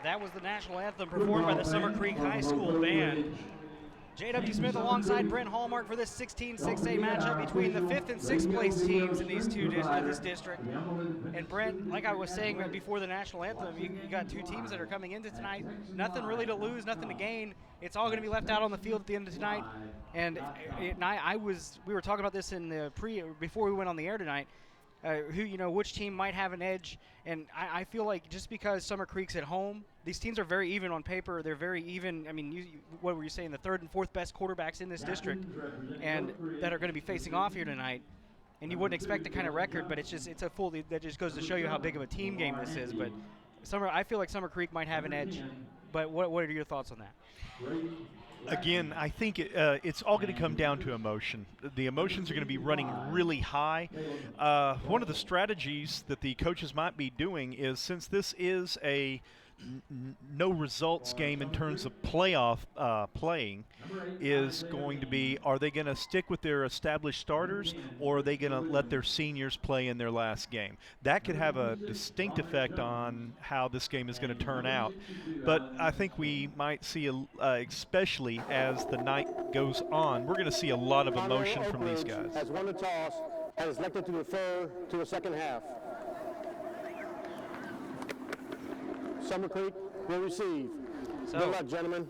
That was the national anthem performed by the Summer Creek High School Band. J.W. Smith alongside Brent Hallmark for this 16-6A matchup between the 5th and 6th place teams in these this district. And Brent, like I was saying before the national anthem, you got two teams that are coming into tonight. Nothing really to lose, nothing to gain. It's all going to be left out on the field at the end of tonight. And we were talking about this in the before we went on the air tonight. Which team might have an edge, and I feel like just because Summer Creek's at home, these teams are very even on paper. They're very even. I mean, what were you saying? The 3rd and 4th best quarterbacks in this district, and that are going to be facing off here tonight. And you wouldn't expect the kind of record, but it's a full. That just goes to show you how big of a team game this is. But I feel like Summer Creek might have an edge. But what are your thoughts on that? Again, I think it's all going to come down to emotion. The emotions are going to be running really high. One of the strategies that the coaches might be doing is, since this is a no results game in terms of playoff playing, is going to be, are they going to stick with their established starters, or are they going to let their seniors play in their last game? That could have a distinct effect on how this game is going to turn out. But I think we might see, especially as the night goes on, we're going to see a lot of emotion from these guys. Has won the toss and is elected to defer to a second half. Summer Creek will receive. Good luck, gentlemen.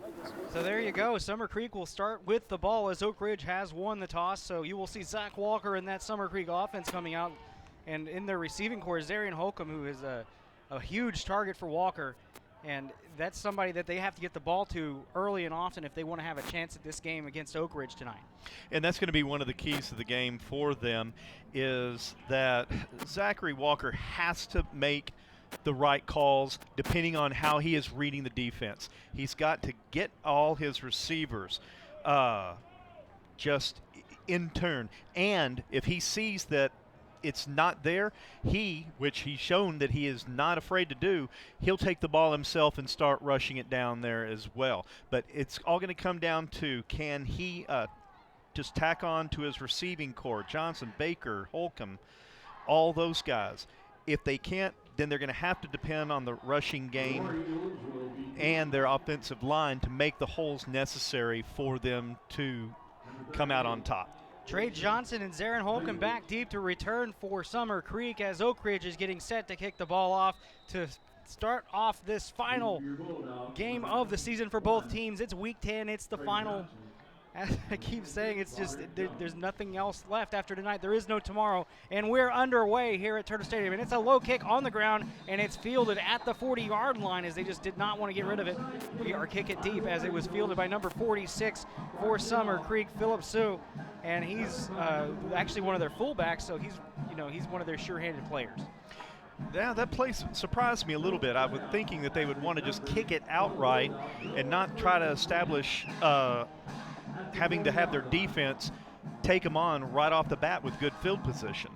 So there you go. Summer Creek will start with the ball as Oak Ridge has won the toss. So you will see Zach Walker in that Summer Creek offense coming out. And in their receiving core is Zarian Holcomb, who is a huge target for Walker. And that's somebody that they have to get the ball to early and often if they want to have a chance at this game against Oak Ridge tonight. And that's going to be one of the keys to the game for them, is that Zachary Walker has to make the right calls depending on how he is reading the defense. He's got to get all his receivers just in turn. And if he sees that it's not there, which he's shown that he is not afraid to do, he'll take the ball himself and start rushing it down there as well. But it's all going to come down to, can he just tack on to his receiving core, Johnson, Baker, Holcomb, all those guys. If they can't, then they're going to have to depend on the rushing game and their offensive line to make the holes necessary for them to come out on top. Trey Johnson and Zarin Holcomb back deep to return for Summer Creek as Oak Ridge is getting set to kick the ball off to start off this final game of the season for both teams. It's week 10. It's the final. As I keep saying, it's just there's nothing else left after tonight. There is no tomorrow, and we're underway here at Turner Stadium. And it's a low kick on the ground, and it's fielded at the 40-yard line as they just did not want to get rid of it. We are kick it deep as it was fielded by number 46 for Summer Creek, Phillip Sue, and he's actually one of their fullbacks, so he's one of their sure-handed players. Yeah, that play surprised me a little bit. I was thinking that they would want to just kick it outright and not try to establish having to have their defense take them on right off the bat with good field position.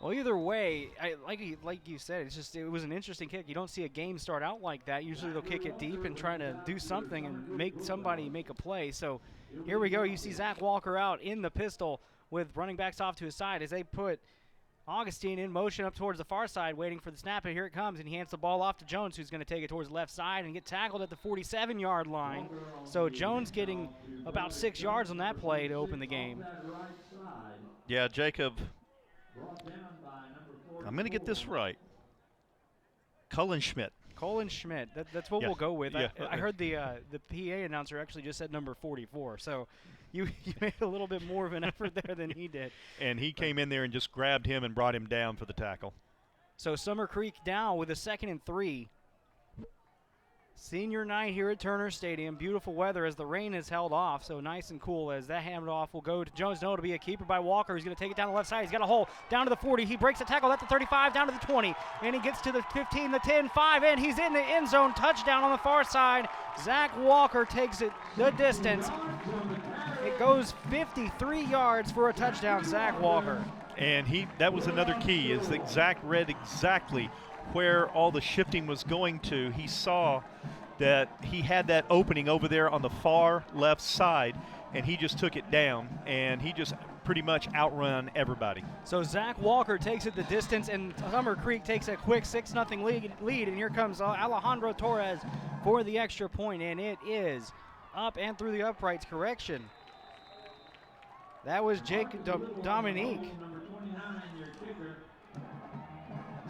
Well, either way, like you said, it was an interesting kick. You don't see a game start out like that. Usually they'll kick it deep and try to do something and make somebody make a play. So here we go. You see Zach Walker out in the pistol with running backs off to his side as they put Augustine in motion up towards the far side, waiting for the snap, and here it comes, and he hands the ball off to Jones, who's going to take it towards the left side and get tackled at the 47-yard line. So Jones getting about 6 yards on that play to open the game. Yeah, Jacob, I'm going to get this right. Colin Schmidt. That's what we'll go with. Yeah. I heard the PA announcer actually just said number 44, so you made a little bit more of an effort there than he did. And he came in there and just grabbed him and brought him down for the tackle. So Summer Creek down with a 2nd and 3. Senior night here at Turner Stadium. Beautiful weather as the rain is held off, so nice and cool as that handoff will go to Jones. No, to be a keeper by Walker. He's going to take it down the left side. He's got a hole down to the 40. He breaks the tackle at the 35, down to the 20, and he gets to the 15, the 10, 5, and he's in the end zone. Touchdown on the far side. Zach Walker takes it the distance. It goes 53 yards for a touchdown, Zach Walker. And that was another key, is that Zach read exactly where all the shifting was going to. He saw that he had that opening over there on the far left side, and he just took it down, and he just pretty much outrun everybody. So Zach Walker takes it the distance, and Summer Creek takes a quick 6-0 lead, and here comes Alejandro Torres for the extra point, and it is up and through the uprights. Correction. That was Jake Dominique.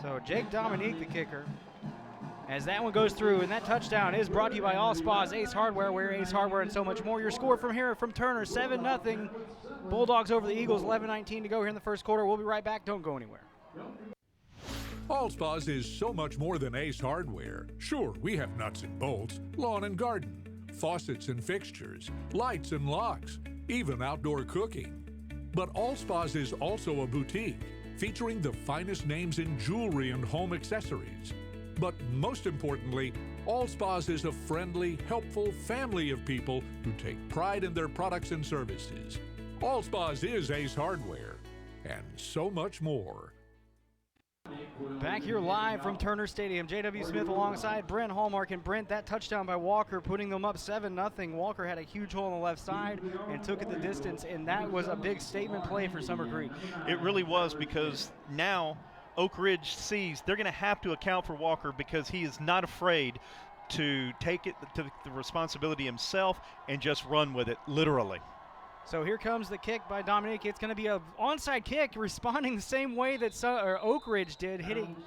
So Jake Dominique, the kicker. As that one goes through, and that touchdown is brought to you by All Spas, Ace Hardware, where Ace Hardware and so much more. Your score from here from Turner, 7-0. Bulldogs over the Eagles, 11-19 to go here in the first quarter. We'll be right back. Don't go anywhere. All Spas is so much more than Ace Hardware. Sure, we have nuts and bolts, lawn and garden, faucets and fixtures, lights and locks, even outdoor cooking. But All Spas is also a boutique featuring the finest names in jewelry and home accessories. But most importantly, All Spas is a friendly, helpful family of people who take pride in their products and services. All Spas is Ace Hardware, and so much more. Back here live from Turner Stadium, J.W. Smith alongside Brent Hallmark. And Brent, that touchdown by Walker putting them up 7-0. Walker had a huge hole on the left side and took it the distance, and that was a big statement play for Summer Creek. It really was, because now Oak Ridge sees they're going to have to account for Walker, because he is not afraid to take it to the responsibility himself and just run with it, literally. So here comes the kick by Dominique. It's going to be an onside kick, responding the same way that Oak Ridge did, hitting,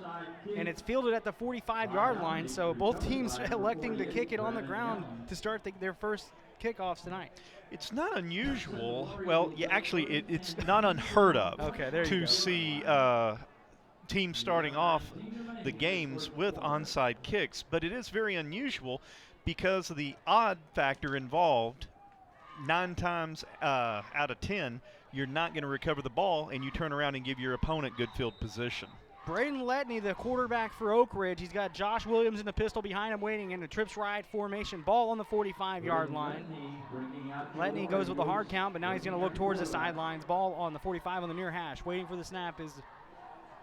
and it's fielded at the 45-yard line. So both teams electing to kick it on the ground to start their first kickoffs tonight. It's not unusual. Well, yeah, actually, it's not unheard of to see teams starting off the games with onside kicks, but it is very unusual because of the odd factor involved. 9 times out of 10, you're not going to recover the ball, and you turn around and give your opponent good field position. Braden Letney, the quarterback for Oak Ridge, he's got Josh Williams in the pistol behind him waiting in a trips right formation. Ball on the 45-yard line. Letney goes with a hard count, but now he's going to look towards the sidelines. Ball on the 45 on the near hash. Waiting for the snap is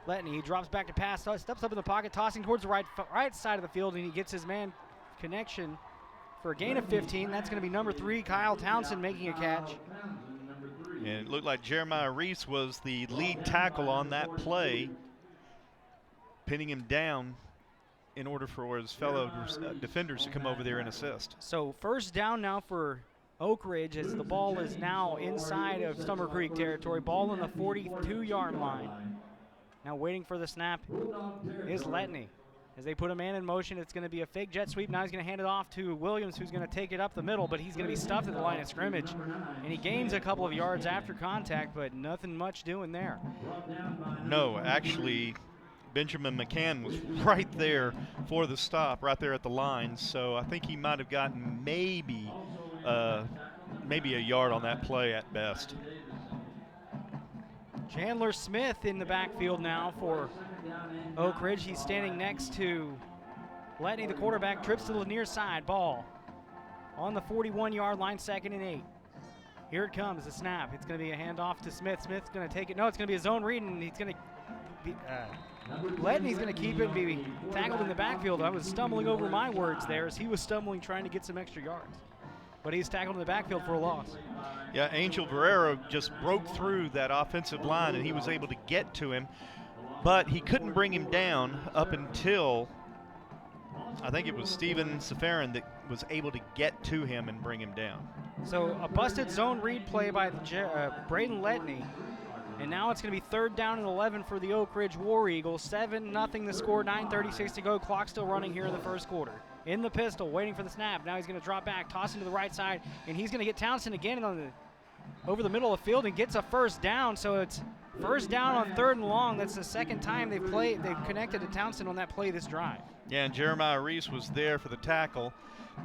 Letney. He drops back to pass, steps up in the pocket, tossing towards the right side of the field, and he gets his man connection for a gain of 15. That's going to be number 3, Kyle Townsend, making a catch. And it looked like Jeremiah Reese was the lead tackle on that play, pinning him down in order for his fellow defenders to come over there and assist. So first down now for Oak Ridge, as the ball is now inside of Summer Creek territory. Ball on the 42-yard line. Now waiting for the snap is Letney. As they put a man in motion, it's going to be a fake jet sweep. Now he's going to hand it off to Williams, who's going to take it up the middle, but he's going to be stuffed at the line of scrimmage. And he gains a couple of yards after contact, but nothing much doing there. No, actually, Benjamin McCann was right there for the stop, right there at the line. So I think he might have gotten maybe a yard on that play at best. Chandler Smith in the backfield now for Oak Ridge. He's standing next to Letney, the quarterback, trips to the near side. Ball on the 41-yard line, 2nd and 8. Here it comes, the snap. It's going to be a handoff to Smith. Smith's going to take it. No, it's going to be a zone read, and he's going to be Letney's going to keep it and be tackled in the backfield. I was stumbling over my words there as he was stumbling trying to get some extra yards. But he's tackled in the backfield for a loss. Yeah, Angel Barrero just broke through that offensive line, and he was able to get to him. But he couldn't bring him down up until, I think it was Steven Safarin that was able to get to him and bring him down. So a busted zone read play by Braden Letney. And now it's going to be 3rd down and 11 for the Oak Ridge War Eagles. 7-0 the score, 9:36 to go. Clock still running here in the first quarter. In the pistol, waiting for the snap. Now he's going to drop back, toss him to the right side, and he's going to get Townsend again over the middle of the field and gets a first down. So it's first down on 3rd and long. That's the second time they've connected to Townsend on that play this drive. Yeah, and Jeremiah Reese was there for the tackle,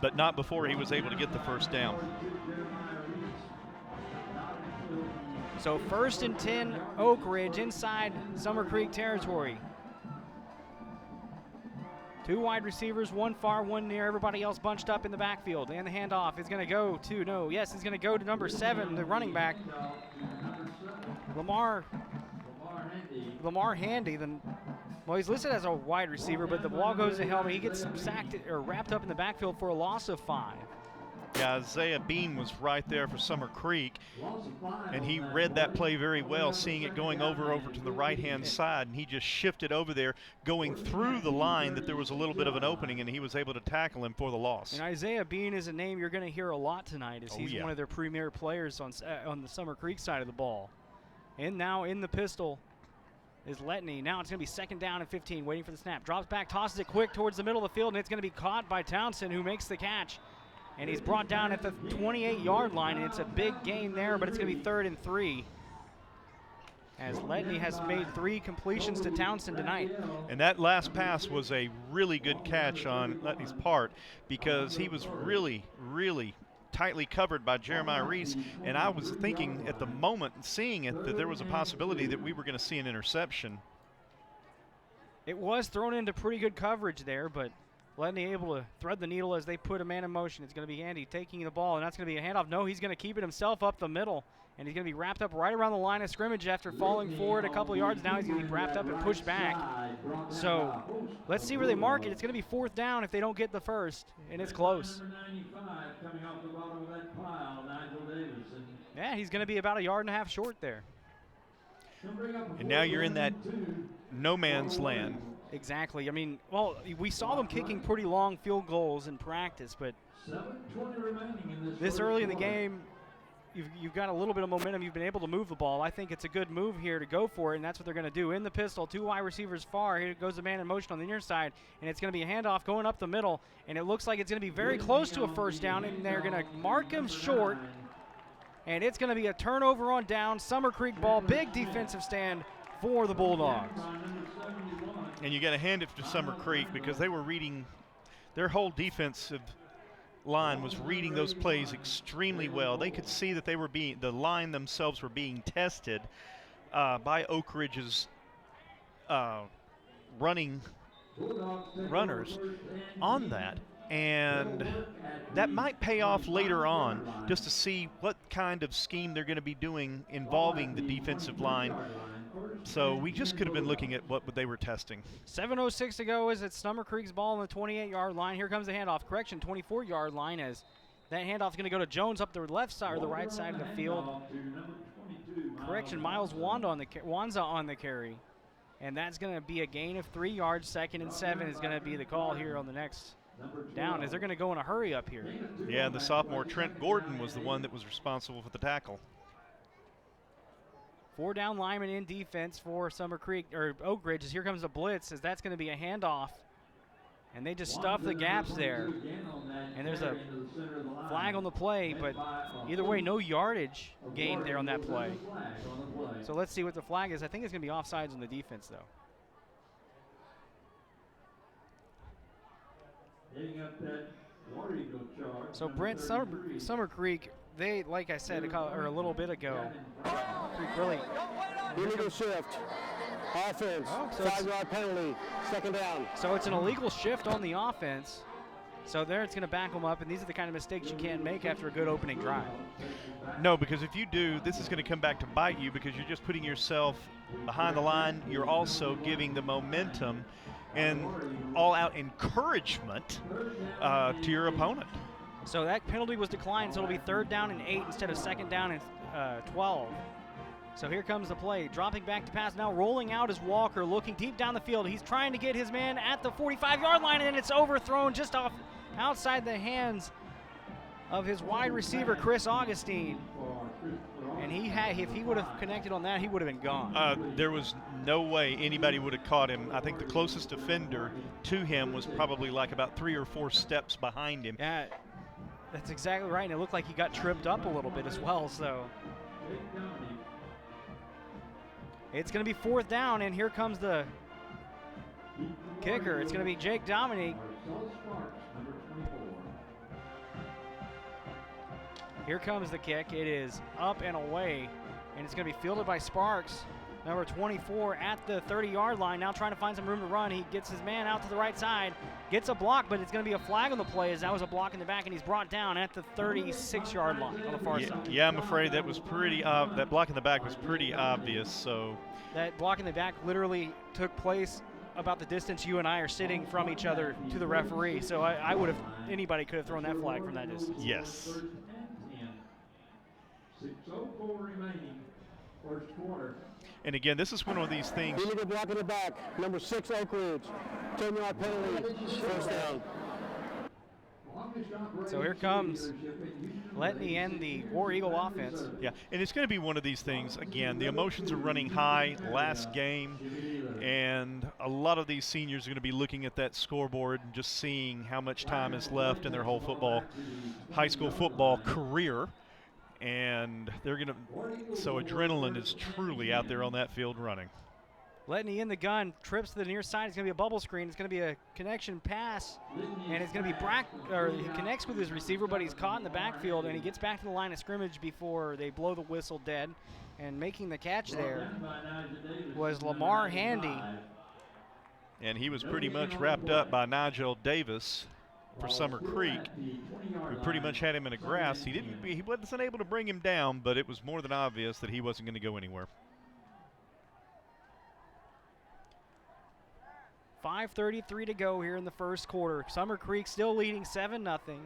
but not before he was able to get the first down. So 1st and 10, Oak Ridge inside Summer Creek territory. 2 wide receivers, 1 far, 1 near. Everybody else bunched up in the backfield. And the handoff is going to go to, it's going to go to number 7, the running back, Lamar Handy, the Well, he's listed as a wide receiver, but the ball goes to him. He gets sacked or wrapped up in the backfield for a loss of 5. Yeah, Isaiah Bean was right there for Summer Creek, and he read that play very well, seeing it going over to the right-hand side, and he just shifted over there, going through the line that there was a little bit of an opening, and he was able to tackle him for the loss. And Isaiah Bean is a name you're going to hear a lot tonight, as he's one of their premier players on the Summer Creek side of the ball. And now in the pistol is Letney. Now it's going to be 2nd down and 15, waiting for the snap. Drops back, tosses it quick towards the middle of the field, and it's going to be caught by Townsend, who makes the catch. And he's brought down at the 28-yard line, and it's a big gain there, but it's going to be 3rd and 3. As Letney has made 3 completions to Townsend tonight. And that last pass was a really good catch on Letney's part, because he was really, really tightly covered by Jeremiah Reese, and I was thinking at the moment, seeing it, that there was a possibility that we were going to see an interception. It was thrown into pretty good coverage there, but Letney able to thread the needle as they put a man in motion. It's going to be Andy taking the ball, and that's going to be a handoff. No, he's going to keep it himself up the middle, and he's going to be wrapped up right around the line of scrimmage after falling forward a couple yards. Now he's going to be wrapped up and pushed back. So let's see where they mark it. It's going to be 4th down if they don't get the first, and it's close. Yeah, he's going to be about 1.5 yards short there. And now you're in that no man's land. Exactly. I mean, well, we saw them kicking pretty long field goals in practice, but this early in the game, you've got a little bit of momentum. You've been able to move the ball. I think it's a good move here to go for it, and that's what they're going to do. In the pistol, 2 wide receivers far. Here goes the man in motion on the near side, and it's going to be a handoff going up the middle, and it looks like it's going to be very close to a 1st down, and they're going to mark him short, and it's going to be a turnover on down. Summer Creek ball, big defensive stand for the Bulldogs. And you got to hand it to Summer Creek, because they were reading, their whole defensive line was reading those plays extremely well. They could see that they were the line themselves were being tested by Oak Ridge's runners on that. And that might pay off later on, just to see what kind of scheme they're going to be doing involving the defensive line. So we just could have been looking at what they were testing. 7:06 to go as it's Summer Creek's ball on the 28-yard line. Here comes the handoff. Correction, 24-yard line, as that handoff is going to go to Jones up the left side or the right side of the field. Correction, Miles Wanza on the carry. And that's going to be a gain of 3 yards. 2nd and 7 is going to be the call here on the next down, as they're going to go in a hurry up here. Yeah, the sophomore Trent Gordon was the one that was responsible for the tackle. 4 down linemen in defense for Summer Creek, or Oak Ridge, as here comes the blitz, as that's going to be a handoff. And they just stuff the gaps there. And there's a flag on the play, but either way, no yardage gained there on that play. So let's see what the flag is. I think it's going to be offsides on the defense, though. So Brent, Summer Creek, they, like I said a little bit ago, Creek really illegal shift, offense, Oh, so 5-yard penalty, 2nd down. So it's an illegal shift on the offense. So there it's going to back them up, and these are the kind of mistakes you can't make after a good opening drive. No, because if you do, this is going to come back to bite you, because you're just putting yourself behind the line. You're also giving the momentum and all-out encouragement to your opponent. So that penalty was declined, so it'll be 3rd down and 8 instead of 2nd down and 12. So here comes the play. Dropping back to pass now, rolling out is Walker, looking deep down the field. He's trying to get his man at the 45-yard line, and it's overthrown just off outside the hands of his wide receiver, Chris Augustine. And if he would have connected on that, he would have been gone. There was no way anybody would have caught him. I think the closest defender to him was probably like about 3 or 4 steps behind him. Yeah, that's exactly right, and it looked like he got tripped up a little bit as well, so. It's going to be 4th down, and here comes the kicker. It's going to be Jake Dominique. Here comes the kick. It is up and away, and it's going to be fielded by Sparks, number 24, at the 30-yard line. Now trying to find some room to run. He gets his man out to the right side, gets a block, but it's going to be a flag on the play, as that was a block in the back, and he's brought down at the 36-yard line on the far side. Yeah, I'm afraid that was pretty. That block in the back was pretty obvious. So that block in the back literally took place about the distance you and I are sitting from each other to the referee. So I would have, anybody could have thrown that flag from that distance. Yes. 6:04 remaining, first quarter. And again, this is one of these things. Illegal block in the back. Number 6, Oak Ridge. 10-yard penalty. First down. So here comes Letney and the War Eagle offense. Yeah, and it's going to be one of these things. Again, the emotions are running high last game, and a lot of these seniors are going to be looking at that scoreboard and just seeing how much time is left in their whole high school football career. And they're going to, so adrenaline is truly out there on that field running. Letney in the gun, trips to the near side. It's going to be a bubble screen. It's going to be a connection pass, and it's going to be he connects with his receiver, but he's caught in the backfield, and he gets back to the line of scrimmage before they blow the whistle dead. And making the catch there was Lamar Handy. And he was pretty much wrapped up by Nigel Davis for Summer Creek, who pretty much had him in a grasp. He wasn't able to bring him down, but it was more than obvious that he wasn't going to go anywhere. 5:33 to go here in the first quarter. Summer Creek still leading 7-0.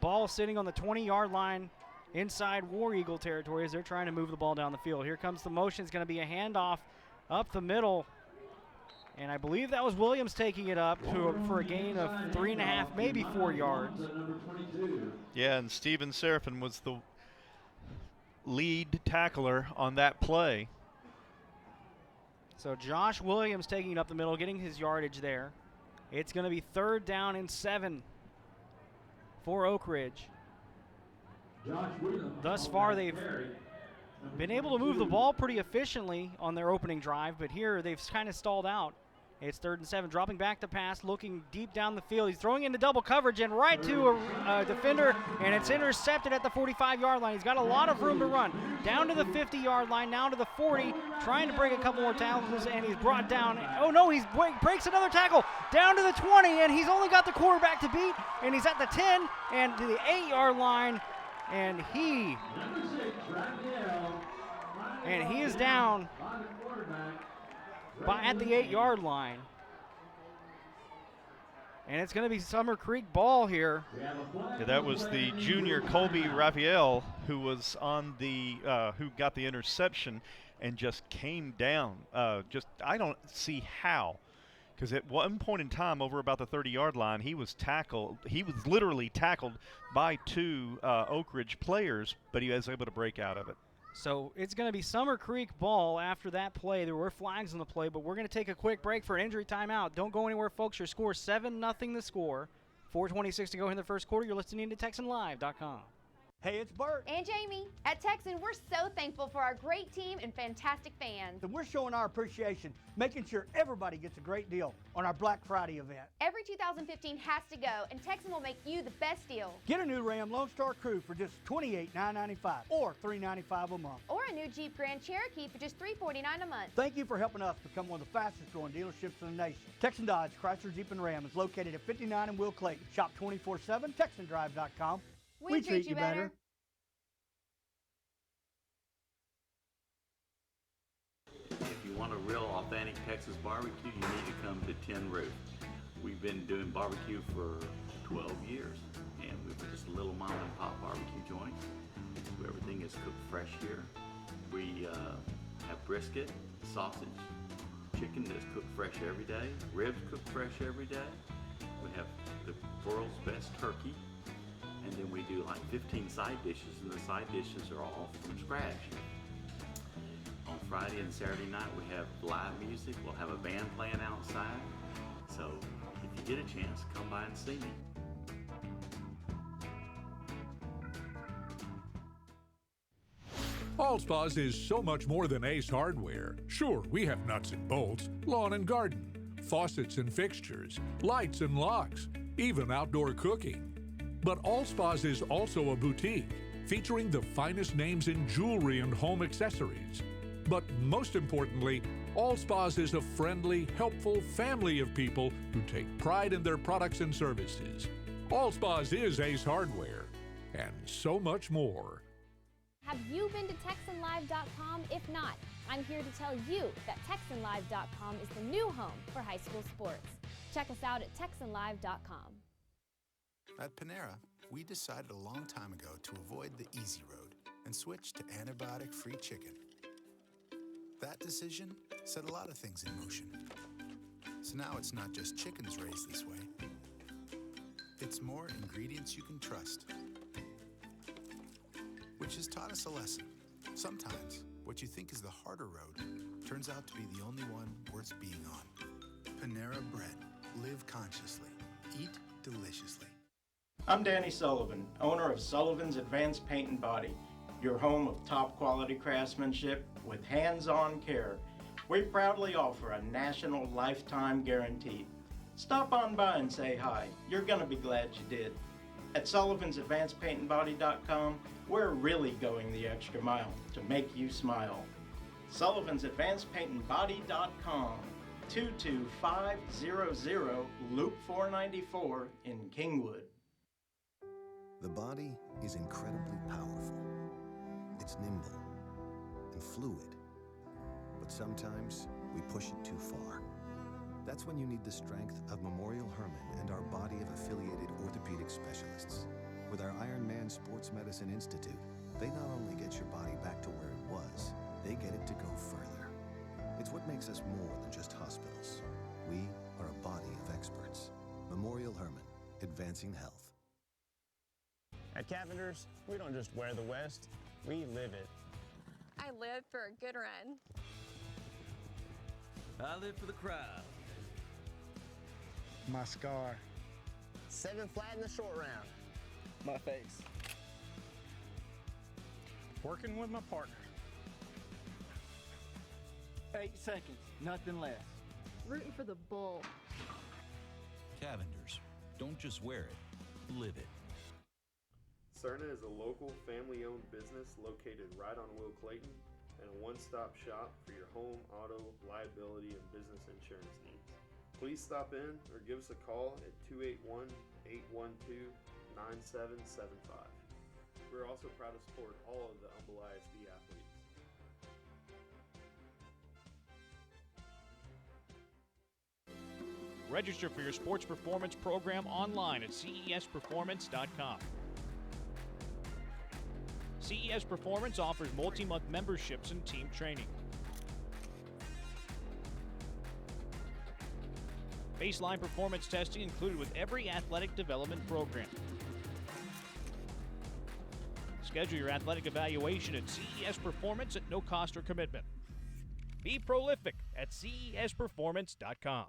Ball sitting on the 20-yard line inside War Eagle territory as they're trying to move the ball down the field. Here comes the motion. It's going to be a handoff up the middle. And I believe that was Williams taking it up for a gain of 3.5, maybe 4 yards. Yeah, and Steven Seraphin was the lead tackler on that play. So Josh Williams taking it up the middle, getting his yardage there. It's going to be 3rd down and 7 for Oak Ridge. Thus far, they've been able to move the ball pretty efficiently on their opening drive, but here they've kind of stalled out. It's 3rd and 7, dropping back to pass, looking deep down the field. He's throwing into double coverage and right to a defender, and it's intercepted at the 45-yard line. He's got a lot of room to run. Down to the 50-yard line, now to the 40, trying to break a couple more tackles, and he's brought down. Oh, no, he breaks another tackle. Down to the 20, and he's only got the quarterback to beat, and he's at the 10 and to the 8-yard line, and he is down at the 8-yard line. And it's going to be Summer Creek ball here. Yeah, that was the junior Colby Raphael who was on the who got the interception and just came down. I don't see how, because at one point in time over about the 30-yard line he was tackled. He was literally tackled by 2 Oak Ridge players, but he was able to break out of it. So it's going to be Summer Creek ball after that play. There were flags on the play, but we're going to take a quick break for an injury timeout. Don't go anywhere, folks. Your score 7-0 the score. 4:26 to go in the first quarter. You're listening to TexanLive.com. Hey, it's Bert. And Jamie. At Texan, we're so thankful for our great team and fantastic fans. And we're showing our appreciation, making sure everybody gets a great deal on our Black Friday event. Every 2015 has to go, and Texan will make you the best deal. Get a new Ram Lone Star Crew for just $28,995 or $395 a month. Or a new Jeep Grand Cherokee for just $349 a month. Thank you for helping us become one of the fastest growing dealerships in the nation. Texan Dodge, Chrysler, Jeep, and Ram is located at 59 in Will Clayton. Shop 24/7, TexanDrive.com. We treat you better. If you want a real authentic Texas barbecue, you need to come to Tin Roof. We've been doing barbecue for 12 years, and we're just a little mom and pop barbecue joint. Everything is cooked fresh here. We have brisket, sausage, chicken that's cooked fresh every day, ribs cooked fresh every day. We have the world's best turkey. And then we do like 15 side dishes, and the side dishes are all from scratch. On Friday and Saturday night, we have live music. We'll have a band playing outside. So if you get a chance, come by and see me. All Spas is so much more than Ace Hardware. Sure, we have nuts and bolts, lawn and garden, faucets and fixtures, lights and locks, even outdoor cooking. But All Spas is also a boutique, featuring the finest names in jewelry and home accessories. But most importantly, All Spas is a friendly, helpful family of people who take pride in their products and services. All Spas is Ace Hardware, and so much more. Have you been to TexanLive.com? If not, I'm here to tell you that TexanLive.com is the new home for high school sports. Check us out at TexanLive.com. At Panera, we decided a long time ago to avoid the easy road and switch to antibiotic-free chicken. That decision set a lot of things in motion. So now it's not just chickens raised this way. It's more ingredients you can trust. Which has taught us a lesson. Sometimes, what you think is the harder road turns out to be the only one worth being on. Panera Bread. Live consciously. Eat deliciously. I'm Danny Sullivan, owner of Sullivan's Advanced Paint and Body, your home of top quality craftsmanship with hands-on care. We proudly offer a national lifetime guarantee. Stop on by and say hi. You're gonna be glad you did. At Sullivan'sAdvancedPaintandBody.com, we're really going the extra mile to make you smile. Sullivan'sAdvancedPaintandBody.com, 22500 Loop 494 in Kingwood. The body is incredibly powerful. It's nimble and fluid, but sometimes we push it too far. That's when you need the strength of Memorial Hermann and our body of affiliated orthopedic specialists. With our Iron Man Sports Medicine Institute, they not only get your body back to where it was, they get it to go further. It's what makes us more than just hospitals. We are a body of experts. Memorial Hermann, advancing health. At Cavender's, we don't just wear the West, we live it. I live for a good run. I live for the crowd. My scar. 7 flat in the short round. My face. Working with my partner. 8 seconds, nothing less. Rooting for the bull. Cavender's. Don't just wear it, live it. Cerna is a local family-owned business located right on Will Clayton and a one-stop shop for your home, auto, liability, and business insurance needs. Please stop in or give us a call at 281-812-9775. We're also proud to support all of the Humble ISD athletes. Register for your sports performance program online at CESperformance.com. CES Performance offers multi-month memberships and team training. Baseline performance testing included with every athletic development program. Schedule your athletic evaluation at CES Performance at no cost or commitment. Be prolific at CESperformance.com.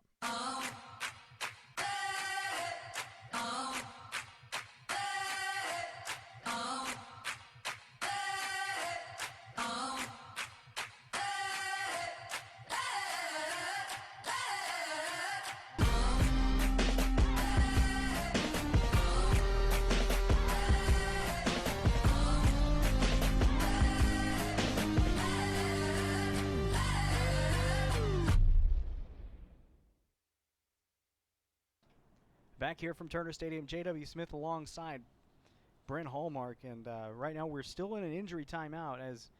Back here from Turner Stadium, J.W. Smith alongside Brent Hallmark, and right now we're still in an injury timeout as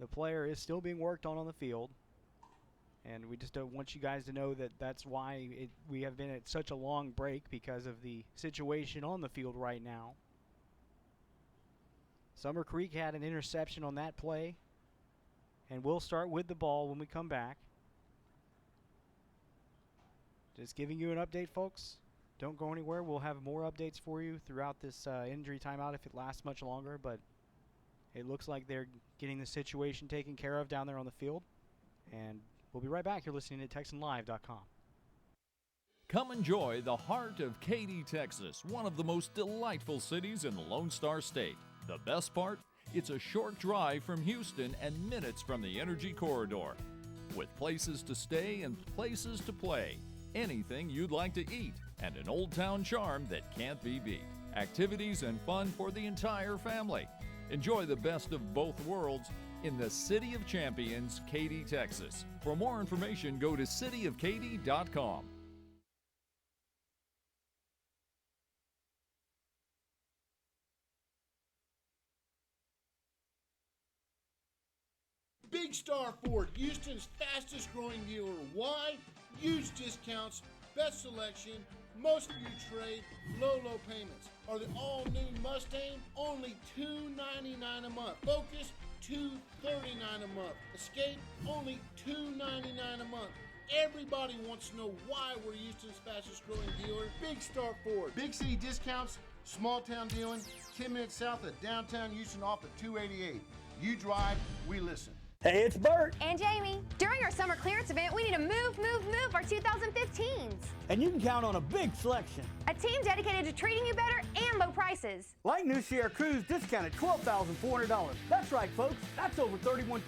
the player is still being worked on the field. And we just don't want you guys to know that that's why we have been at such a long break, because of the situation on the field right now. Summer Creek had an interception on that play, and we'll start with the ball when we come back. Just giving you an update, folks. Don't go anywhere. We'll have more updates for you throughout this injury timeout if it lasts much longer, but it looks like they're getting the situation taken care of down there on the field. And we'll be right back. You're listening to TexanLive.com. Come enjoy the heart of Katy, Texas, one of the most delightful cities in the Lone Star State. The best part? It's a short drive from Houston and minutes from the Energy Corridor. With places to stay and places to play. Anything you'd like to eat, and an old town charm that can't be beat. Activities and fun for the entire family. Enjoy the best of both worlds in the City of Champions, Katy, Texas. For more information, go to cityofkaty.com. Big Star Ford, Houston's fastest growing dealer. Why? Huge discounts, best selection, most of you trade, low payments. Or the all-new Mustang, only $299 a month. Focus, $239 a month. Escape, only $299 a month. Everybody wants to know why we're Houston's fastest growing dealer. Big Star Ford. Big city discounts, small town dealing, 10 minutes south of downtown Houston off of 288. You drive, we listen. Hey, it's Bert. And Jamie. During our summer clearance event, we need to move our 2015s. And you can count on a big selection. A team dedicated to treating you better and low prices. Like new Sierra Cruise discounted $12,400. That's right, folks. That's over 31%.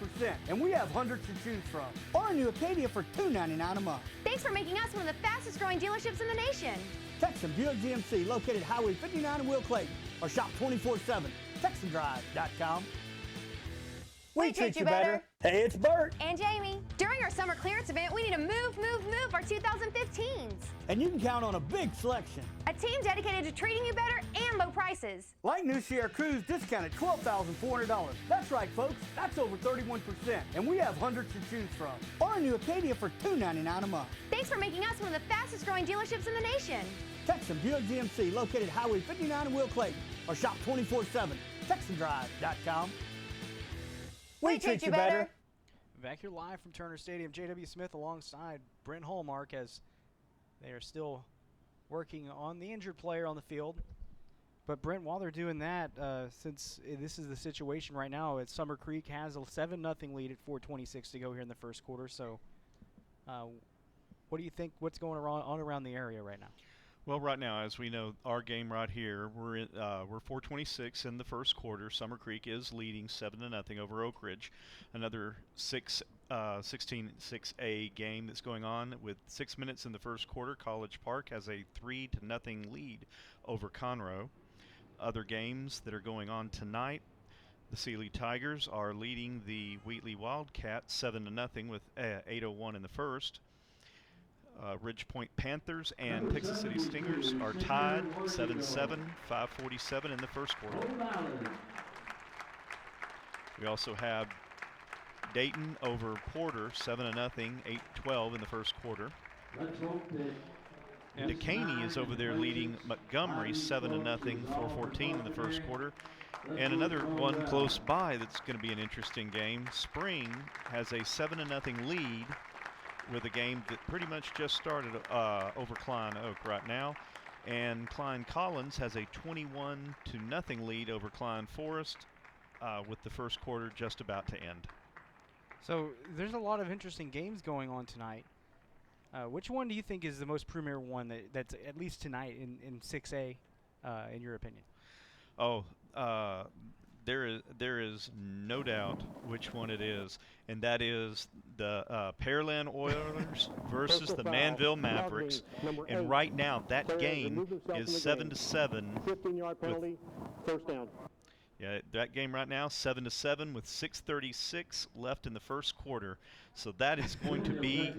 And we have hundreds to choose from. Or a new Acadia for $299 a month. Thanks for making us one of the fastest growing dealerships in the nation. Texan Buick GMC, located Highway 59 in Will Clayton. Or shop 24/7, TexanDrive.com. We treat you better. Hey, it's Bert. And Jamie. During our summer clearance event, we need to move our 2015s. And you can count on a big selection. A team dedicated to treating you better and low prices. Like new Sierra Cruise discounted $12,400. That's right, folks. That's over 31%. And we have hundreds to choose from. Or a new Acadia for $299 a month. Thanks for making us one of the fastest growing dealerships in the nation. Texan Buick GMC, located Highway 59 in Will Clayton. Or shop 24/7, TexanDrive.com. We treat you better. Back here live from Turner Stadium, J.W. Smith alongside Brent Hallmark as they are still working on the injured player on the field. But Brent, while they're doing that, since this is the situation right now, Summer Creek has a 7-0 lead at 4:26 to go here in the first quarter. So what do you think, what's going on around the area right now? Well, right now, as we know, our game right here, we're 4:26 in the first quarter. Summer Creek is leading 7-0 over Oak Ridge. Another 16-6A game that's going on with 6 minutes in the first quarter. College Park has a 3-0 lead over Conroe. Other games that are going on tonight, the Sealy Tigers are leading the Wheatley Wildcats 7-0 with 8:01 in the first. Ridge Point Panthers and Texas City Stingers are tied 7-7, 5:47 in the first quarter. We also have Dayton over Porter 7-0, 8:12 in the first quarter. Caney is over there leading Montgomery 7-0, 4:14 in the first quarter. And another one close by that's going to be an interesting game. Spring has a 7-0 lead with a game that pretty much just started over Klein Oak right now. And Klein Collins has a 21-0 lead over Klein Forest with the first quarter just about to end. So there's a lot of interesting games going on tonight. Which one do you think is the most premier one that's at least tonight in 6A, in your opinion? Oh, there is no doubt which one it is, and that is the Pearland Oilers versus the Manville Mavericks. And right now, that game is 7-7. 15-yard penalty, first down. Yeah, that game right now, 7-7 with 6:36 left in the first quarter. So that is going to be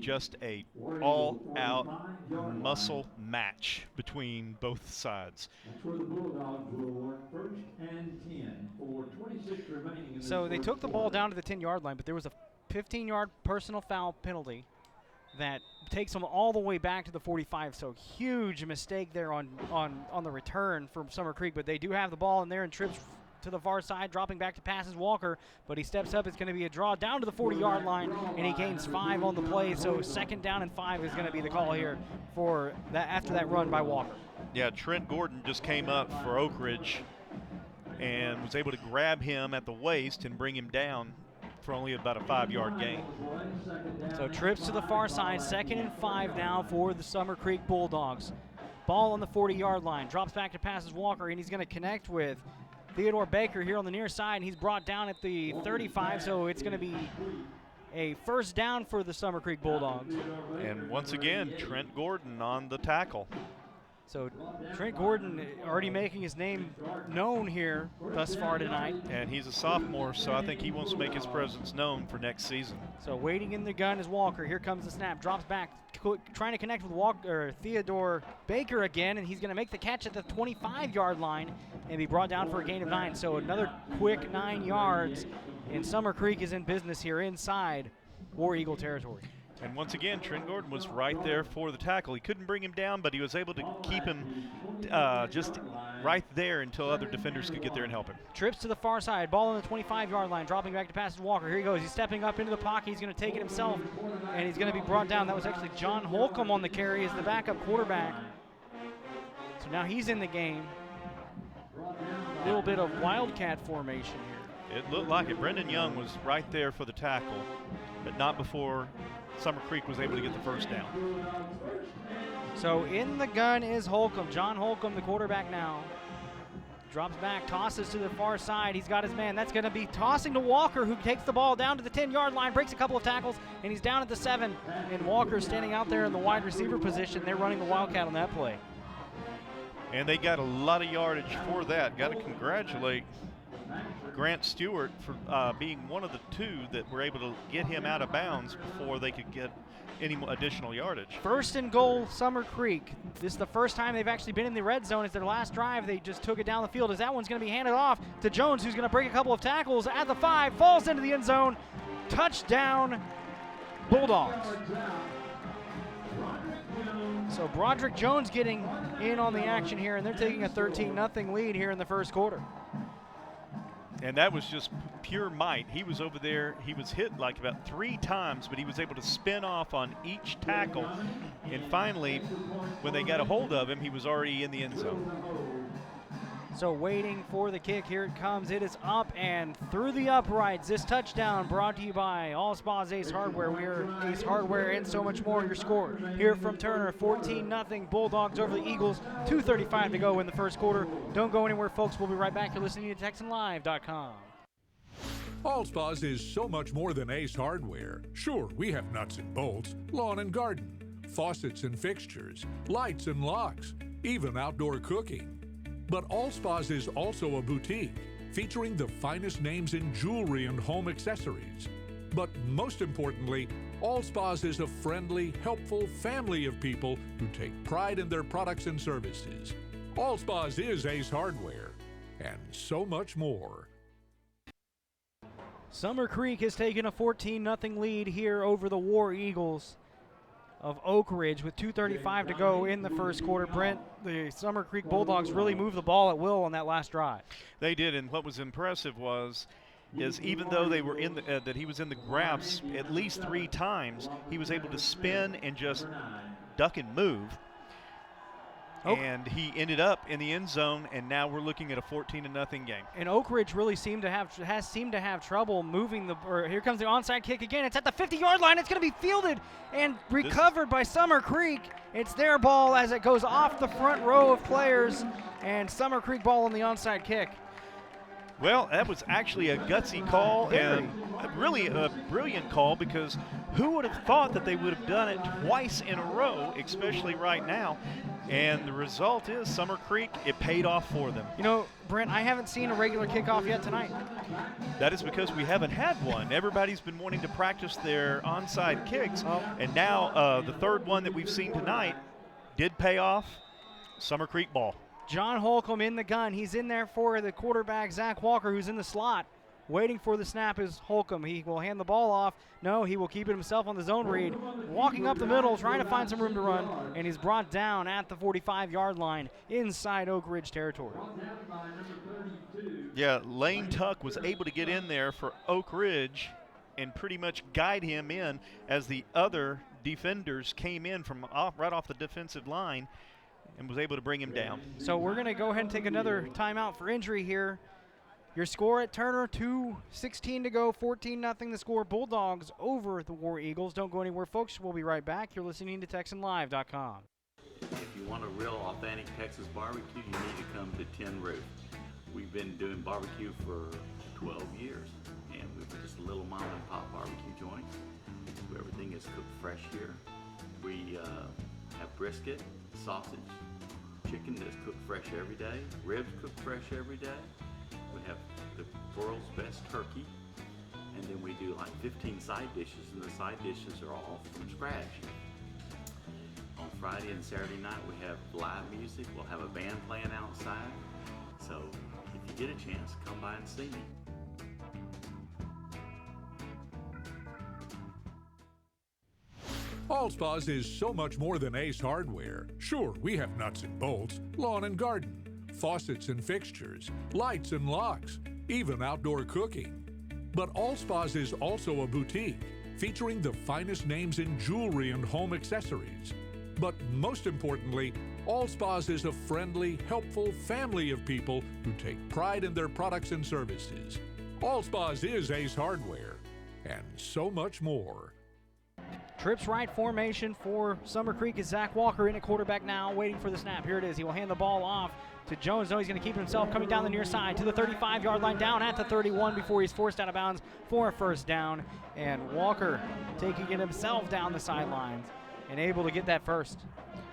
just a all-out muscle match between both sides. That's where the Bulldogs will work first and 10 for 26 remaining. So they took the ball down to the 10-yard line, but there was a 15-yard personal foul penalty that takes them all the way back to the 45. So huge mistake there on the return from Summer Creek, but they do have the ball in there and trips to the far side, dropping back to passes Walker, but he steps up. It's going to be a draw down to the 40-yard line, and he gains 5 on the play. So 2nd down and 5 is going to be the call here for that after that run by Walker. Yeah, Trent Gordon just came up for Oak Ridge and was able to grab him at the waist and bring him down for only about a 5-yard gain. So trips to the far side, 2nd and 5 now for the Summer Creek Bulldogs. Ball on the 40-yard line, drops back to passes Walker, and he's going to connect with Theodore Baker here on the near side, and he's brought down at the 35, so it's going to be a first down for the Summer Creek Bulldogs. And once again, Trent Gordon on the tackle. So Trent Gordon already making his name known here thus far tonight. And he's a sophomore, so I think he wants to make his presence known for next season. So waiting in the gun is Walker. Here comes the snap, drops back, trying to connect with Theodore Baker again, and he's going to make the catch at the 25-yard line and be brought down for a gain of 9. So another quick 9 yards, And Summer Creek is in business here inside War Eagle territory. And once again, Trent Gordon was right there for the tackle. He couldn't bring him down, but he was able to keep him just right there until other defenders could get there and help him. Trips to the far side, ball on the 25-yard line, dropping back to pass to Walker. Here he goes. He's stepping up into the pocket. He's going to take it himself, and he's going to be brought down. That was actually John Holcomb on the carry as the backup quarterback. So now he's in the game. A little bit of wildcat formation here. It looked like it. Brendan Young was right there for the tackle, but not before Summer Creek was able to get the first down. So in the gun is Holcomb. John Holcomb, the quarterback now. Drops back, tosses to the far side. He's got his man. That's going to be tossing to Walker, who takes the ball down to the 10-yard line, breaks a couple of tackles, and he's down at the 7. And Walker's standing out there in the wide receiver position. They're running the Wildcat on that play. And they got a lot of yardage for that. Got to congratulate Grant Stewart for being one of the two that were able to get him out of bounds before they could get any additional yardage. First and goal, Summer Creek. This is the first time they've actually been in the red zone. It's their last drive. They just took it down the field as that one's going to be handed off to Jones, who's going to break a couple of tackles at the 5, falls into the end zone. Touchdown, Bulldogs. So Broderick Jones getting in on the action here, and they're taking a 13-0 lead here in the first quarter. And that was just pure might. He was over there. He was hit like about 3 times, but he was able to spin off on each tackle. And finally, when they got a hold of him, he was already in the end zone. So waiting for the kick. Here it comes. It is up and through the uprights. This touchdown brought to you by All Spas Ace Hardware. We are Ace Hardware and so much more. Your score here from Turner, 14-0 Bulldogs over the Eagles. 2:35 to go in the first quarter. Don't go anywhere, folks. We'll be right back. You're listening to TexanLive.com. All Spas is so much more than Ace Hardware. Sure, we have nuts and bolts, lawn and garden, faucets and fixtures, lights and locks, even outdoor cooking. But All Spas is also a boutique featuring the finest names in jewelry and home accessories. But most importantly, All Spas is a friendly, helpful family of people who take pride in their products and services. All Spas is Ace Hardware, and so much more. Summer Creek has taken a 14-0 lead here over the War Eagles of Oak Ridge with 2:35 to go in the first quarter. Brent, the Summer Creek Bulldogs really moved the ball at will on that last drive. They did, and what was impressive is even though they were in the, that he was in the graphs at least 3 times, he was able to spin and just duck and move. And he ended up in the end zone, and now we're looking at a 14-0 game. And Oak Ridge really has seemed to have trouble moving the. Or here comes the onside kick again. It's at the 50-yard line. It's going to be fielded and recovered by Summer Creek. It's their ball as it goes off the front row of players, and Summer Creek ball on the onside kick. Well, that was actually a gutsy call and really a brilliant call, because who would have thought that they would have done it twice in a row, especially right now? And the result is Summer Creek, it paid off for them. You know, Brent, I haven't seen a regular kickoff yet tonight. That is because we haven't had one. Everybody's been wanting to practice their onside kicks, and now the third one that we've seen tonight did pay off. Summer Creek ball. John Holcomb in the gun. He's in there for the quarterback, Zach Walker, who's in the slot. Waiting for the snap is Holcomb. He will hand the ball off. No, he will keep it himself on the zone read. Walking up the middle, trying to find some room to run, and he's brought down at the 45-yard line inside Oak Ridge territory. Yeah, Lane Tuck was able to get in there for Oak Ridge and pretty much guide him in as the other defenders came in from right off the defensive line and was able to bring him down. So we're going to go ahead and take another timeout for injury here. Your score at Turner, 2:16 to go, 14-0 the score. Bulldogs over the War Eagles. Don't go anywhere, folks. We'll be right back. You're listening to TexanLive.com. If you want a real authentic Texas barbecue, you need to come to Tin Roof. We've been doing barbecue for 12 years, and we're just a little mom and pop barbecue joint. Everything is cooked fresh here. We have brisket, sausage, chicken that's cooked fresh every day, ribs cooked fresh every day. We have the world's best turkey, and then we do like 15 side dishes, and the side dishes are all from scratch. On Friday and Saturday night we have live music. We'll have a band playing outside. So if you get a chance, come by and see me. Allspa's is so much more than Ace Hardware. Sure, we have nuts and bolts, lawn and garden, faucets and fixtures, lights and locks, even outdoor cooking. But Allspa's is also a boutique, featuring the finest names in jewelry and home accessories. But most importantly, Allspa's is a friendly, helpful family of people who take pride in their products and services. Allspa's is Ace Hardware, and so much more. Trips right formation for Summer Creek is Zach Walker in at quarterback now, waiting for the snap. Here it is. He will hand the ball off to Jones. No, he's going to keep it himself, coming down the near side to the 35-yard line, down at the 31 before he's forced out of bounds for a first down. And Walker taking it himself down the sidelines and able to get that first.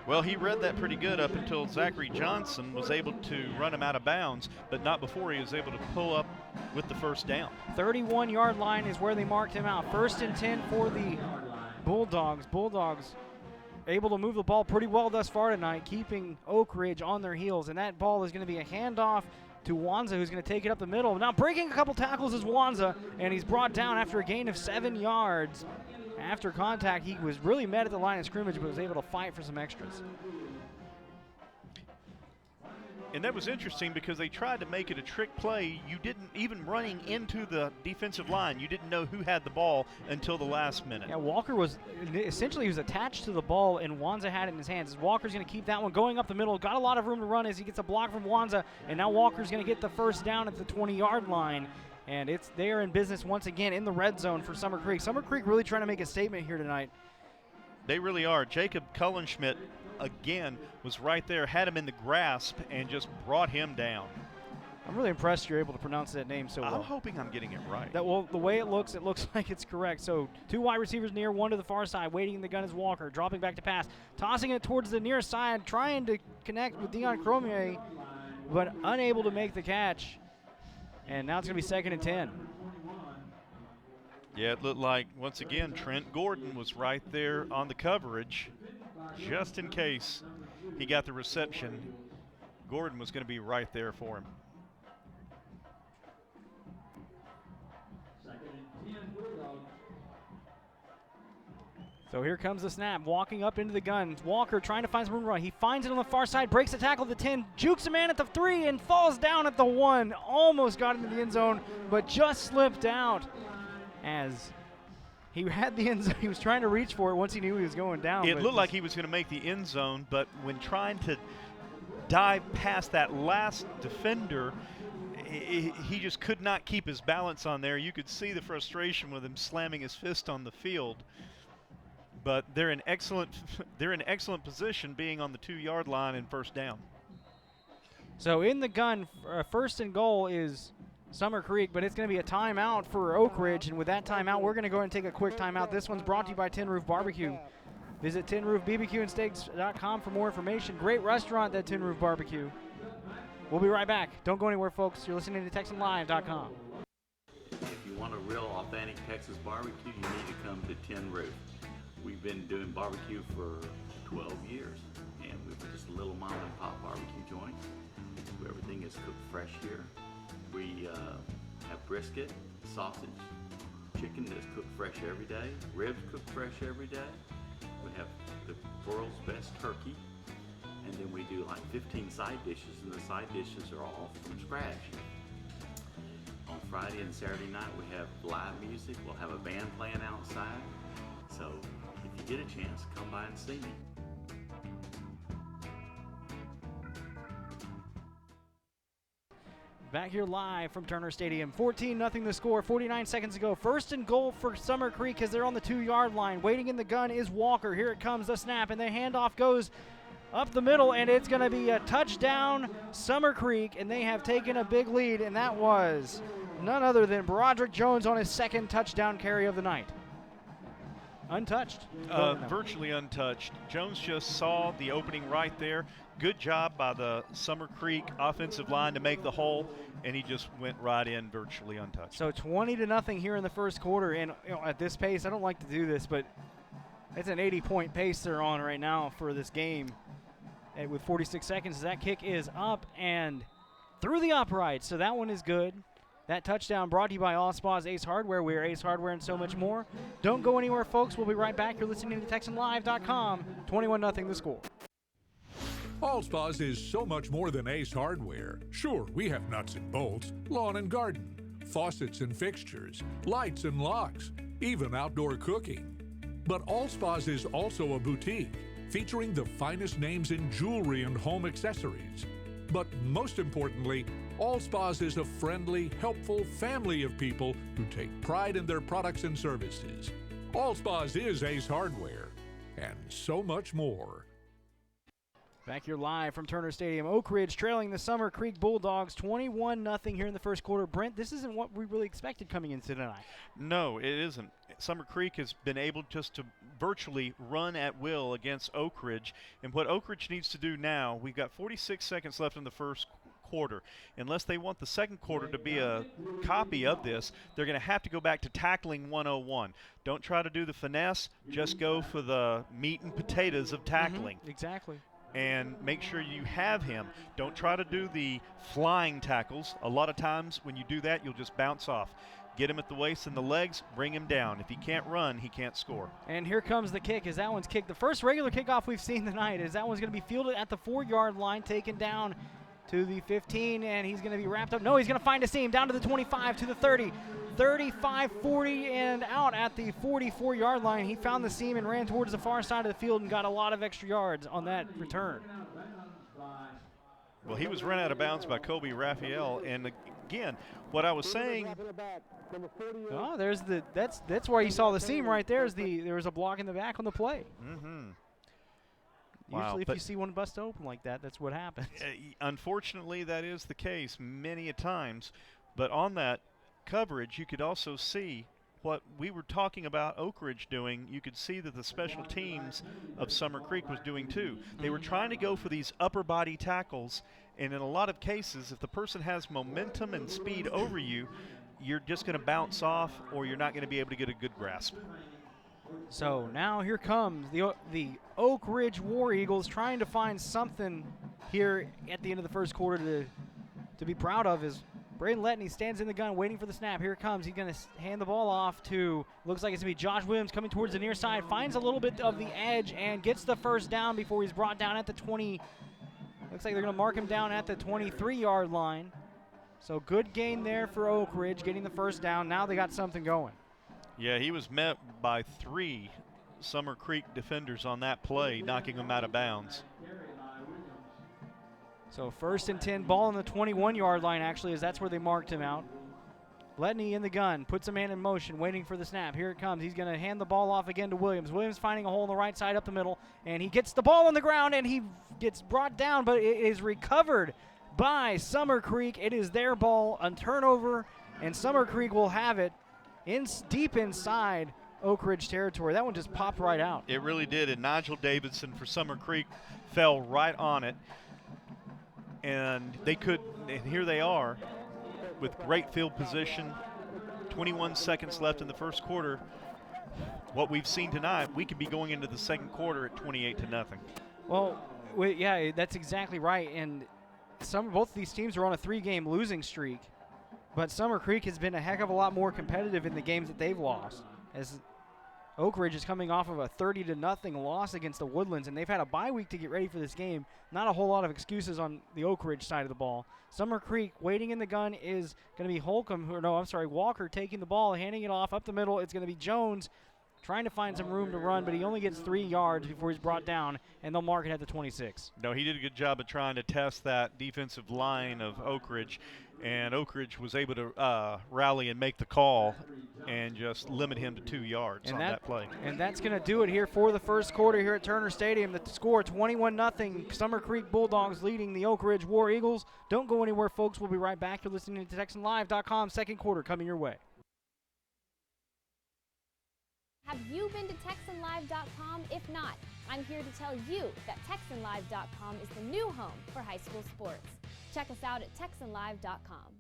Well, he read that pretty good up until Zachary Johnson was able to run him out of bounds, but not before he was able to pull up with the first down. 31-yard line is where they marked him out. 1st and 10 for the Bulldogs. Bulldogs able to move the ball pretty well thus far tonight, keeping Oak Ridge on their heels. And that ball is going to be a handoff to Wanza, who's going to take it up the middle. Now breaking a couple tackles is Wanza, and he's brought down after a gain of 7 yards. After contact, he was really met at the line of scrimmage, but was able to fight for some extras. And that was interesting because they tried to make it a trick play. You didn't, even running into the defensive line, you didn't know who had the ball until the last minute. Yeah, Walker was, essentially he was attached to the ball, and Wanza had it in his hands. Walker's going to keep that one going up the middle. Got a lot of room to run as he gets a block from Wanza, and now Walker's going to get the first down at the 20-yard line. And they are in business once again in the red zone for Summer Creek. Summer Creek really trying to make a statement here tonight. They really are. Jacob Cullenschmidt, again, was right there, had him in the grasp, and just brought him down. I'm really impressed you're able to pronounce that name so well. I'm hoping I'm getting it right. Well, the way it looks like it's correct. So 2 wide receivers near, 1 to the far side. Waiting in the gun is Walker, dropping back to pass. Tossing it towards the near side, trying to connect with Dion Cromier, but unable to make the catch. And now it's going to be 2nd and 10. Yeah, it looked like, once again, Trent Gordon was right there on the coverage, just in case he got the reception. Gordon was going to be right there for him. So here comes the snap, walking up into the gun. Walker trying to find some room to run. He finds it on the far side, breaks the tackle at the 10, jukes a man at the 3, and falls down at the 1. Almost got into the end zone, but just slipped out as he had the end zone. He was trying to reach for it once he knew he was going down. It looked like he was going to make the end zone, but when trying to dive past that last defender, he just could not keep his balance on there. You could see the frustration with him slamming his fist on the field. But they're in excellent position, being on the 2-yard line and first down. So in the gun, 1st and goal is Summer Creek, but it's going to be a timeout for Oak Ridge. And with that timeout, we're going to go ahead and take a quick timeout. This one's brought to you by Tin Roof Barbecue. Visit tinroofbbqandsteaks.com for more information. Great restaurant, that Tin Roof Barbecue. We'll be right back. Don't go anywhere, folks. You're listening to TexanLive.com. If you want a real authentic Texas barbecue, you need to come to Tin Roof. We've been doing barbecue for 12 years, and we're just a little mom and pop barbecue joint. Everything is cooked fresh here. We have brisket, sausage, chicken that's cooked fresh every day, ribs cooked fresh every day. We have the world's best turkey, and then we do like 15 side dishes, and the side dishes are all from scratch. On Friday and Saturday night, we have live music. We'll have a band playing outside. So if you get a chance, come by and see me. Back here live from Turner Stadium. 14-0 the score, 49 seconds to go. 1st and goal for Summer Creek as they're on the 2-yard line. Waiting in the gun is Walker. Here it comes, the snap, and the handoff goes up the middle, and it's going to be a touchdown, Summer Creek, and they have taken a big lead, and that was none other than Broderick Jones on his 2nd touchdown carry of the night. Untouched. Virtually untouched. Jones just saw the opening right there. Good job by the Summer Creek offensive line to make the hole, and he just went right in virtually untouched. So 20-0 here in the first quarter, and at this pace, I don't like to do this, but it's an 80-point pace they're on right now for this game. And with 46 seconds, that kick is up and through the upright, so that one is good. That touchdown brought to you by All Spas Ace Hardware. We are Ace Hardware and so much more. Don't go anywhere, folks. We'll be right back. You're listening to TexanLive.com. 21-0 the score. All Spas is so much more than Ace Hardware. Sure, we have nuts and bolts, lawn and garden, faucets and fixtures, lights and locks, even outdoor cooking. But All Spas is also a boutique featuring the finest names in jewelry and home accessories. But most importantly, All Spas is a friendly, helpful family of people who take pride in their products and services. All Spas is Ace Hardware, and so much more. Back here live from Turner Stadium. Oak Ridge trailing the Summer Creek Bulldogs 21-0 here in the first quarter. Brent, this isn't what we really expected coming into tonight. No, it isn't. Summer Creek has been able just to virtually run at will against Oak Ridge. And what Oak Ridge needs to do now, we've got 46 seconds left in the first quarter. Unless they want the second quarter to be a copy of this, they're going to have to go back to tackling 101. Don't try to do the finesse. Just go for the meat and potatoes of tackling. Exactly. And make sure you have him. Don't try to do the flying tackles. A lot of times when you do that, you'll just bounce off. Get him at the waist and the legs, bring him down. If he can't run, he can't score. And here comes the kick as that one's kicked. The first regular kickoff we've seen tonight is that one's going to be fielded at the 4-yard line, taken down to the 15, and he's going to be wrapped up. No, he's going to find a seam down to the 25, to the 30, 35, 40, and out at the 44-yard line. He found the seam and ran towards the far side of the field and got a lot of extra yards on that return. Well, he was run out of bounds by Kobe Raphael, and again, what I was saying. Oh, there's the that's where you saw the seam right there. There was a block in the back on the play. Mm-hmm. Usually, if you see one bust open like that, that's what happens. Unfortunately, that is the case many a times. But on that coverage, you could also see what we were talking about Oak Ridge doing. You could see that the special teams of Summer Creek was doing too. They were trying to go for these upper body tackles, and in a lot of cases, if the person has momentum and speed over you, you're just going to bounce off, or you're not going to be able to get a good grasp. So now here comes the Oak Ridge War Eagles trying to find something here at the end of the first quarter to be proud of. As Braden Letney stands in the gun waiting for the snap. Here it comes. He's going to hand the ball off to, looks like it's going to be Josh Williams coming towards the near side, finds a little bit of the edge and gets the first down before he's brought down at the 20. Looks like they're going to mark him down at the 23-yard line. So good gain there for Oak Ridge, getting the first down. Now they got something going. Yeah, he was met by 3 Summer Creek defenders on that play, knocking him out of bounds. So 1st and 10, ball on the 21-yard line, actually, as that's where they marked him out. Letney in the gun, puts a man in motion, waiting for the snap. Here it comes. He's going to hand the ball off again to Williams. Williams finding a hole on the right side up the middle, and he gets the ball on the ground, and he gets brought down, but it is recovered by Summer Creek. It is their ball, a turnover, and Summer Creek will have it deep inside Oak Ridge territory. That one just popped right out. It really did, and Nigel Davidson for Summer Creek fell right on it. And here they are with great field position. 21 seconds left in the first quarter. What we've seen tonight, we could be going into the second quarter at 28-0. Well, yeah, that's exactly right. And both of these teams are on a 3-game losing streak. But Summer Creek has been a heck of a lot more competitive in the games that they've lost, as Oak Ridge is coming off of a 30-0 loss against the Woodlands, and they've had a bye week to get ready for this game. Not a whole lot of excuses on the Oak Ridge side of the ball. Summer Creek waiting in the gun is going to be Walker taking the ball, handing it off up the middle. It's going to be Jones trying to find some room to run, but he only gets 3 yards before he's brought down, and they'll mark it at the 26. No, he did a good job of trying to test that defensive line of Oak Ridge, and Oak Ridge was able to rally and make the call and just limit him to 2 yards on that play. And that's going to do it here for the first quarter here at Turner Stadium. The score 21-0. Summer Creek Bulldogs leading the Oak Ridge War Eagles. Don't go anywhere, folks. We'll be right back. You're listening to TexanLive.com. Second quarter coming your way. Have you been to TexanLive.com? If not, I'm here to tell you that TexanLive.com is the new home for high school sports. Check us out at TexanLive.com.